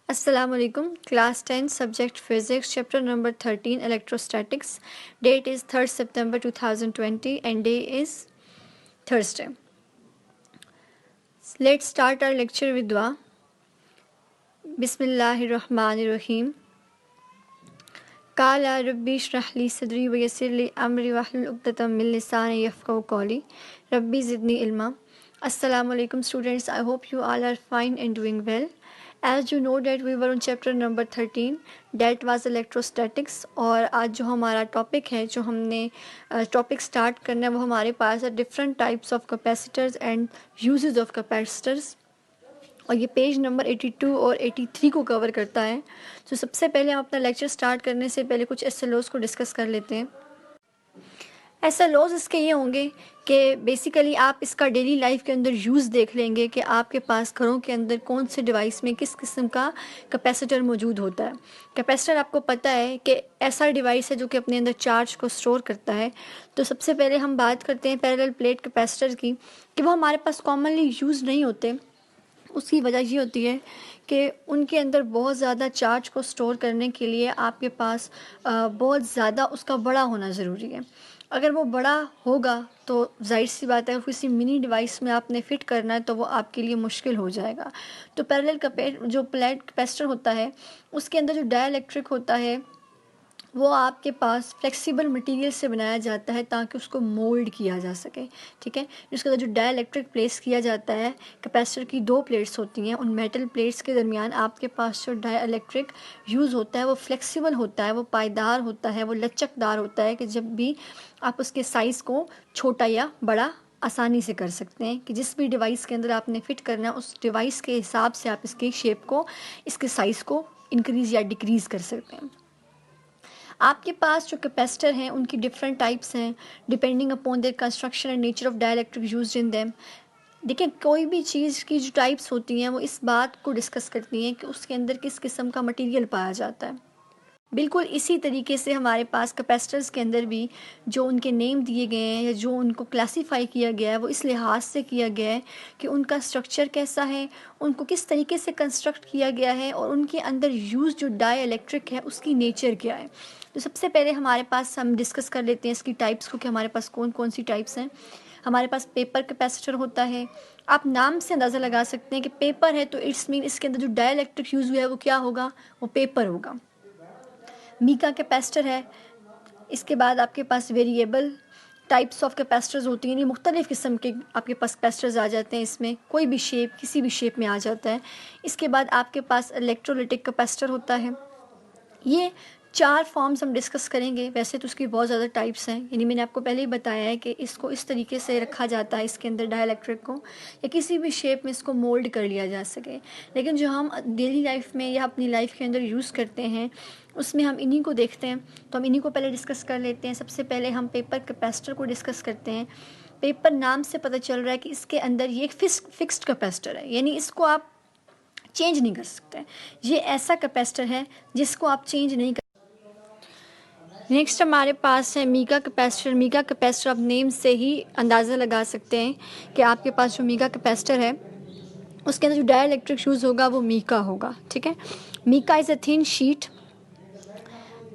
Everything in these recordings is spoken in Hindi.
Assalamu alaikum. Class 10, subject physics, chapter number 13, electrostatics. Date is 3rd September 2020 and day is Thursday. Let's start our lecture with dua. Bismillahirrahmanirrahim. Qala rabbi shrah li sadri wa yassir li amri wahlul 'uqdatam min lisani yafqahu qawli. Rabbi zidni ilma. Assalamu alaikum students. I hope you all are fine and doing well. As you know that we were on chapter number 13 that was electrostatics और आज जो हमारा टॉपिक है जो हमने टॉपिक स्टार्ट करना है वो हमारे पास है different types of capacitors and uses of capacitors और ये पेज नंबर 82 और 83 को कवर करता है। तो सबसे पहले हम अपना लेक्चर स्टार्ट करने से पहले कुछ एसएलओस को डिस्कस कर लेते हैं। एसएलओस इसके ये होंगे कि बेसिकली आप इसका डेली लाइफ के अंदर यूज़ देख लेंगे कि आपके पास घरों के अंदर कौन से डिवाइस में किस किस्म का कैपेसिटर मौजूद होता है। कैपेसिटर आपको पता है कि ऐसा डिवाइस है जो कि अपने अंदर चार्ज को स्टोर करता है। तो सबसे पहले हम बात करते हैं पैरेलल प्लेट कैपेसिटर की कि वो हमारे पास कॉमनली यूज़ नहीं होते। उसकी वजह ये होती है कि उनके अंदर बहुत ज़्यादा चार्ज को स्टोर करने के लिए आपके पास बहुत ज़्यादा उसका बड़ा होना ज़रूरी है। अगर वो बड़ा होगा तो जाहिर सी बात है किसी मिनी डिवाइस में आपने फ़िट करना है तो वो आपके लिए मुश्किल हो जाएगा। तो पैरेलल जो प्लेट कैपेसिटर होता है उसके अंदर जो डाइलेक्ट्रिक होता है वो आपके पास फ्लेक्सिबल मटेरियल से बनाया जाता है ताकि उसको मोल्ड किया जा सके। ठीक है, जिसके अंदर जो डाइलेक्ट्रिक प्लेस किया जाता है कैपेसिटर की दो प्लेट्स होती हैं, उन मेटल प्लेट्स के दरमियान आपके पास जो डाइलेक्ट्रिक यूज़ होता है वो फ्लेक्सिबल होता है, वो पायदार होता है, वो लचकदार होता है कि जब भी आप उसके साइज़ को छोटा या बड़ा आसानी से कर सकते हैं कि जिस भी डिवाइस के अंदर आपने फ़िट करना है उस डिवाइस के हिसाब से आप इसकी शेप को, इसके साइज़ को इंक्रीज़ या डिक्रीज़ कर सकते हैं। आपके पास जो कैपेसिटर हैं उनकी डिफरेंट टाइप्स हैं depending upon their construction and nature of dielectric used in them. देखिए, कोई भी चीज़ की जो टाइप्स होती हैं वो इस बात को डिस्कस करती हैं कि उसके अंदर किस किस्म का मटेरियल पाया जाता है। बिल्कुल इसी तरीके से हमारे पास कैपेसिटर्स के अंदर भी जो उनके नेम दिए गए हैं या जो उनको क्लासीफाई किया गया है वो इस लिहाज से किया गया है कि उनका स्ट्रक्चर कैसा है, उनको किस तरीके से कंस्ट्रक्ट किया गया है और उनके अंदर यूज़ जो डाइलेक्ट्रिक है उसकी नेचर क्या है। तो सबसे पहले हमारे पास हम डिस्कस कर लेते हैं इसकी टाइप्स को कि हमारे पास कौन कौन सी टाइप्स हैं। हमारे पास पेपर कैपेसिटर होता है। आप नाम से अंदाज़ा लगा सकते हैं कि पेपर है तो इट्स मीन इसके अंदर जो डाइलेक्ट्रिक यूज़ हुआ है वो क्या होगा, वो पेपर होगा। मीका कैपेसिटर है। इसके बाद आपके पास वेरिएबल टाइप्स ऑफ कैपेसिटर्स होती हैं, यानी मुख्तलिफ़ किस्म के आपके पास कैपेसिटर्स आ जाते हैं। इसमें कोई भी शेप किसी भी शेप में आ जाता है। इसके बाद आपके पास इलेक्ट्रोलिटिक कैपेसिटर होता है। ये 4 फॉर्म्स हम डिस्कस करेंगे। वैसे तो उसकी बहुत ज़्यादा टाइप्स हैं, यानी मैंने आपको पहले ही बताया है कि इसको इस तरीके से रखा जाता है इसके अंदर डाइलेक्ट्रिक को या किसी भी शेप में इसको मोल्ड कर लिया जा सके। लेकिन जो हम डेली लाइफ में या अपनी लाइफ के अंदर यूज़ करते हैं उसमें हम इन्हीं को देखते हैं। तो हम इन्हीं को पहले डिस्कस कर लेते हैं। सबसे पहले हम पेपर कैपेसिटर को डिस्कस करते हैं। पेपर नाम से पता चल रहा है कि इसके अंदर ये फिक्स्ड कैपेसिटर है, यानी इसको आप चेंज नहीं कर सकते। ये ऐसा कैपेसिटर है जिसको आप चेंज नहीं कर। नेक्स्ट हमारे पास है मीका कैपेसिटर। मीका कैपेसिटर आप नेम से ही अंदाज़ा लगा सकते हैं कि आपके पास जो मीका कैपेसिटर है उसके अंदर जो डाइलेक्ट्रिक यूज़ होगा वो मीका होगा। ठीक है, mica is a thin sheet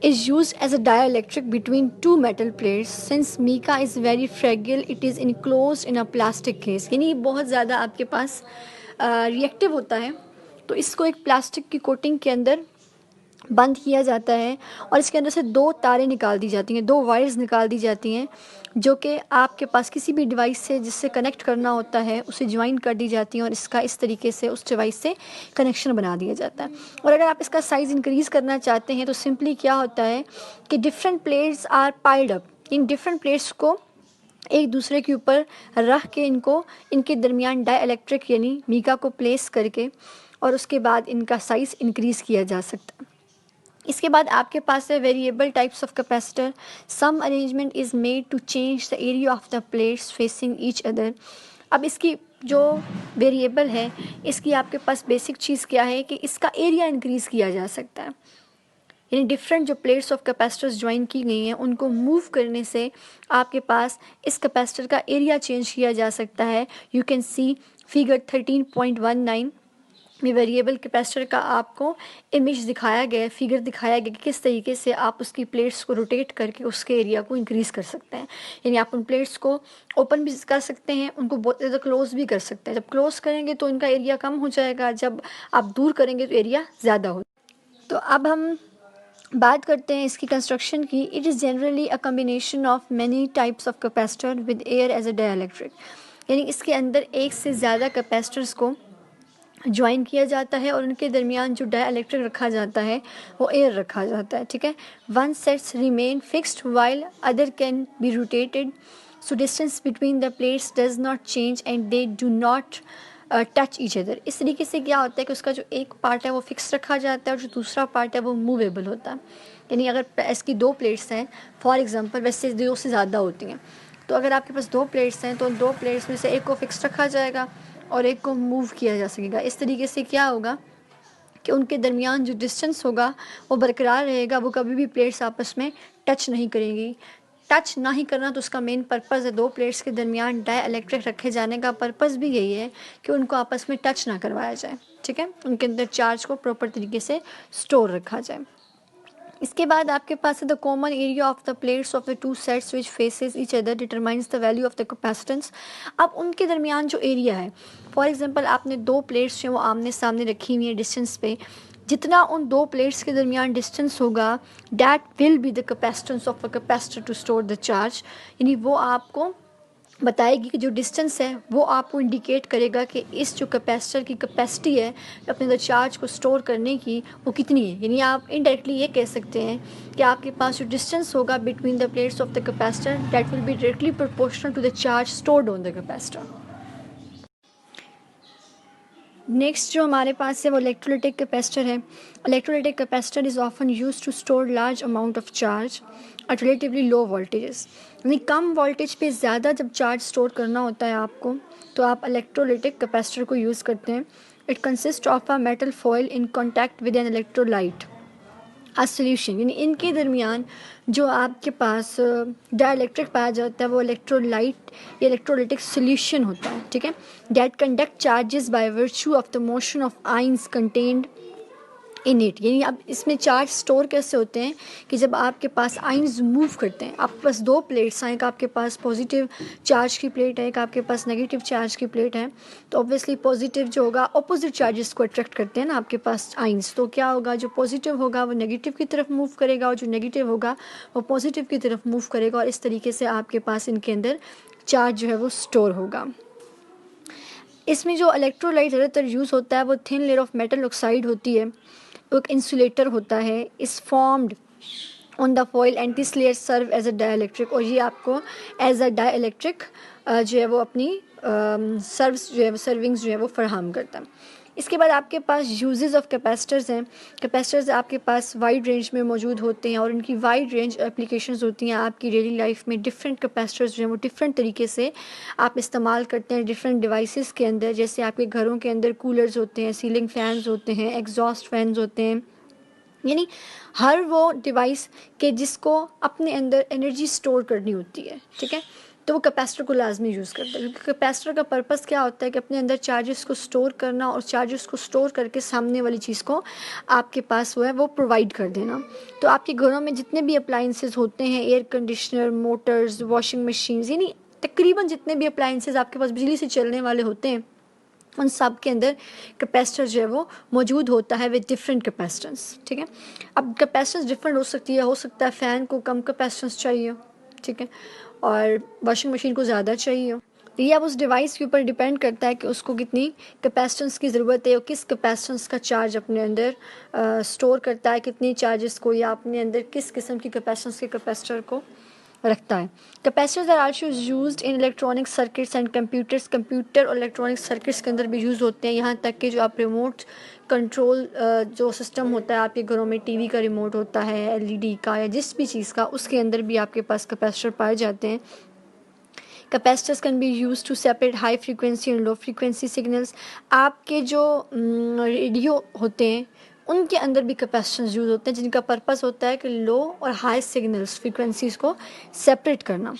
is used as a dielectric between two metal plates. Since mica is very fragile, it is enclosed in a plastic case. यानी बहुत ज़्यादा आपके पास रिएक्टिव होता है तो इसको एक प्लास्टिक की कोटिंग के अंदर बंद किया जाता है और इसके अंदर से 2 तारें निकाल दी जाती हैं, 2 वायर्स निकाल दी जाती हैं जो कि आपके पास किसी भी डिवाइस से जिससे कनेक्ट करना होता है उसे ज्वाइन कर दी जाती हैं और इसका इस तरीके से उस डिवाइस से कनेक्शन बना दिया जाता है। और अगर आप इसका साइज़ इंक्रीज़ करना चाहते हैं तो सिंपली क्या होता है कि different plates are piled up. इन डिफरेंट प्लेट्स को एक दूसरे के ऊपर रख के इनके दरमियान डाइलेक्ट्रिक यानी मीका को प्लेस करके और उसके बाद इनका साइज़ इंक्रीज़ किया जा सकता है। इसके बाद आपके पास है variable types of capacitor. Some arrangement is made to change the area of the plates facing each other. अब इसकी जो वेरिएबल है इसकी आपके पास बेसिक चीज़ क्या है कि इसका एरिया इंक्रीज़ किया जा सकता है, यानी डिफरेंट जो प्लेट्स ऑफ कैपेसिटर्स ज्वाइन की गई हैं उनको मूव करने से आपके पास इस कैपेसिटर का एरिया चेंज किया जा सकता है। यू कैन सी फिगर 13.19 में वेरिएबल कैपेसिटर का आपको इमेज दिखाया गया है, फिगर दिखाया गया कि किस तरीके से आप उसकी प्लेट्स को रोटेट करके उसके एरिया को इंक्रीज़ कर सकते हैं। यानी आप उन प्लेट्स को ओपन भी कर सकते हैं, उनको बहुत ज़्यादा क्लोज़ भी कर सकते हैं। जब क्लोज़ करेंगे तो इनका एरिया कम हो जाएगा, जब आप दूर करेंगे तो एरिया ज़्यादा हो। तो अब हम बात करते हैं इसकी कंस्ट्रक्शन की। It is generally a combination of many types of capacitor with air as a dielectric. यानी इसके अंदर एक से ज़्यादा कैपेसिटर्स को ज्वाइन किया जाता है और उनके दरमियान जो डाइलेक्ट्रिक रखा जाता है वो एयर रखा जाता है, ठीक है। One sets remain fixed while other can be rotated, so distance between the plates does not change and they do not touch each other. इस तरीके से क्या होता है कि उसका जो एक पार्ट है वो फिक्स रखा जाता है और जो दूसरा पार्ट है वो मूवेबल होता है। यानी अगर इसकी दो प्लेट्स हैं फॉर एग्जांपल, वैसे दो से ज़्यादा होती हैं, तो अगर आपके पास दो प्लेट्स हैं तो दो प्लेट्स में से एक को फिक्स रखा जाएगा और एक को मूव किया जा सकेगा। इस तरीके से क्या होगा कि उनके दरमियान जो डिस्टेंस होगा वो बरकरार रहेगा, वो कभी भी प्लेट्स आपस में टच नहीं करेंगी। टच ना ही करना तो उसका मेन पर्पज़ है, दो प्लेट्स के दरमियान डाइलेक्ट्रिक रखे जाने का पर्पज़ भी यही है कि उनको आपस में टच ना करवाया जाए, ठीक है। उनके अंदर चार्ज को प्रॉपर तरीके से स्टोर रखा जाए। इसके बाद आपके पास है the common area of the plates of the two sets which faces each other determines the value of the capacitance. अब उनके दरमियान जो एरिया है, फॉर एग्जांपल आपने दो प्लेट्स जो वो आमने सामने रखी हुई हैं डिस्टेंस पे, जितना उन दो प्लेट्स के दरमियान डिस्टेंस होगा that will be the capacitance of a capacitor to store the charge. यानी वो आपको बताएगी कि जो डिस्टेंस है वो आपको इंडिकेट करेगा कि इस जो कैपेसिटर की कैपेसिटी है अपने अंदर चार्ज को स्टोर करने की वो कितनी है। यानी आप इनडायरेक्टली ये कह सकते हैं कि आपके पास जो डिस्टेंस होगा between the plates of the capacitor that will be directly proportional to the charge stored on the capacitor. Next जो हमारे पास है वो इलेक्ट्रोलाइटिक कैपेसिटर है। Electrolytic capacitor is often use to store large amount of charge at relatively low voltages. यानी कम वोल्टेज पे ज़्यादा जब चार्ज स्टोर करना होता है आपको तो आप इलेक्ट्रोलाइटिक कैपेसिटर को यूज़ करते हैं। It consist of a metal foil in contact with an electrolyte ah solution. यानी इनके दरमियान जो आपके पास डाइलेक्ट्रिक पाया जाता है वो इलेक्ट्रोलाइट या इलेक्ट्रोलाइटिक सोल्यूशन होता है, ठीक है। That conduct charges by virtue of the motion of ions contained in it. यानी अब इसमें चार्ज स्टोर कैसे होते हैं कि जब आपके पास आइंस मूव करते हैं, आपके पास दो प्लेट्स हैं, एक आपके पास पॉजिटिव चार्ज की प्लेट है, एक आपके पास नेगेटिव चार्ज की प्लेट है, तो ऑब्वियसली पॉजिटिव जो होगा अपोजिट चार्जेस को अट्रैक्ट करते हैं ना आपके पास आइंस, तो क्या होगा जो पॉजिटिव होगा वो नेगेटिव की तरफ मूव करेगा और जो नेगेटिव होगा वो पॉजिटिव की तरफ मूव करेगा और इस तरीके से आपके पास इनके अंदर चार्ज जो है वो स्टोर होगा। इसमें जो इलेक्ट्रोलाइट ज़्यादातर यूज़ होता है वो thin layer of metal oxide होती है, एक इंसुलेटर होता है, is formed on the foil and this layer serve as a dielectric, और ये आपको एज अ डाइलेक्ट्रिक जो है वो अपनी सर्विंग्स जो है वो फराहम करता है। इसके बाद आपके पास यूजेस ऑफ कैपेसिटर्स हैं। कैपेसिटर्स आपके पास वाइड रेंज में मौजूद होते हैं और उनकी वाइड रेंज एप्लीकेशंस होती हैं आपकी डेली लाइफ में। डिफरेंट कैपेसिटर्स जो हैं वो डिफरेंट तरीके से आप इस्तेमाल करते हैं डिफरेंट डिवाइसेस के अंदर। जैसे आपके घरों के अंदर कूलर्स होते हैं, सीलिंग फैंस होते हैं, एग्जॉस्ट फैंस होते हैं, यानी हर वो डिवाइस के जिसको अपने अंदर एनर्जी स्टोर करनी होती है, ठीक है, तो वो कैपेसिटर को लाजमी यूज़ करता है, क्योंकि कैपेसिटर का पर्पस क्या होता है कि अपने अंदर चार्जेस को स्टोर करना और चार्जेस को स्टोर करके सामने वाली चीज़ को आपके पास वो है वो प्रोवाइड कर देना। तो आपके घरों में जितने भी अप्लाइंसेस होते हैं, air conditioner, Motors, washing machines, यानी तकरीबन जितने भी अप्लाइंसेस आपके पास बिजली से चलने वाले होते हैं उन सब के अंदर कैपेसिटर जो है वो मौजूद होता है विद डिफरेंट कैपेसिटेंस, ठीक है। अब कैपेसिटेंस डिफरेंट हो सकती है, हो सकता है फ़ैन को कम कैपेसिटेंस चाहिए हो, ठीक है, और वॉशिंग मशीन को ज़्यादा चाहिए हो। तो ये अब उस डिवाइस के ऊपर डिपेंड करता है कि उसको कितनी कैपेसिटेंस की ज़रूरत है और किस कैपेसिटेंस का चार्ज अपने अंदर स्टोर करता है, कितनी चार्जेस को, या अपने अंदर किस किस्म की कैपेसिटेंस के कैपेसिटर को रखता है। Capacitors are also used in electronic circuits and computers. Computer और इलेक्ट्रॉनिक सर्किट्स के अंदर भी यूज़ होते हैं, यहाँ तक कि जो आप रिमोट कंट्रोल जो सिस्टम होता है आपके घरों में, टीवी का रिमोट होता है, एलईडी का, या जिस भी चीज़ का, उसके अंदर भी आपके पास कैपेसिटर पाए जाते हैं। Capacitors can be use to separate high frequency and low frequency signals. आपके जो रेडियो होते हैं उनके अंदर भी कैपेसिटर्स यूज़ होते हैं जिनका पर्पस होता है कि लो और हाई सिग्नल्स फ्रीक्वेंसीज को सेपरेट करना।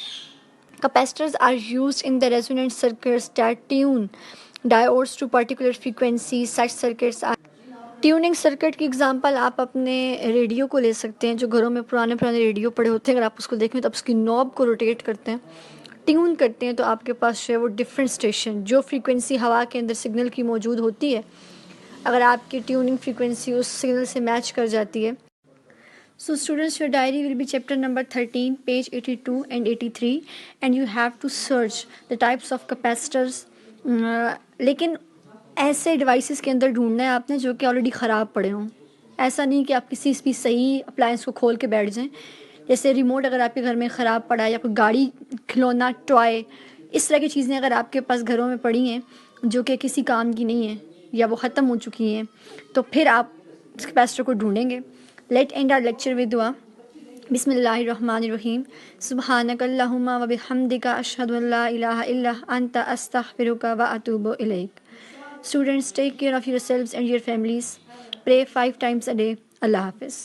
Capacitors are used in the resonant circuits that tune diodes to particular frequencies. Such circuits are tuning circuit की एग्जांपल आप अपने रेडियो को ले सकते हैं। जो घरों में पुराने पुराने रेडियो पड़े होते हैं, अगर आप उसको देखें तो आप उसकी नॉब को रोटेट करते हैं, ट्यून करते हैं, तो आपके पास जो है वो डिफरेंट स्टेशन, जो फ्रीक्वेंसी हवा के अंदर सिग्नल की मौजूद होती है, अगर आपकी ट्यूनिंग फ्रीक्वेंसी उस सिग्नल से मैच कर जाती है। So students, your diary will be chapter number 13, page 82 and 83, and you have to search the types of capacitors. लेकिन ऐसे डिवाइसेस के अंदर ढूंढना है आपने जो कि ऑलरेडी ख़राब पड़े हों। ऐसा नहीं कि आप किसी भी सही अप्लायंस को खोल के बैठ जाएं। जैसे रिमोट अगर आपके घर में ख़राब पड़ा है, या कोई गाड़ी, खिलौना, टॉय, इस तरह की चीज़ें अगर आपके पास घरों में पड़ी हैं जो कि किसी काम की नहीं है या वो ख़त्म हो चुकी हैं, तो फिर आप इस कैपेसिटर को ढूंढेंगे। Let and our lecture with दुआ। बिस्मिल्लाहिर्रहमानिर्रहीम। सुब्हानकल्लाहुम्मा व बिहम्दिका अशहदु अल्ला इलाहा इल्ला अंता अस्तगफिरुका व अतूबु इलैक। Students, take care of yourselves and your families. Pray 5 times a day. Allah Hafiz.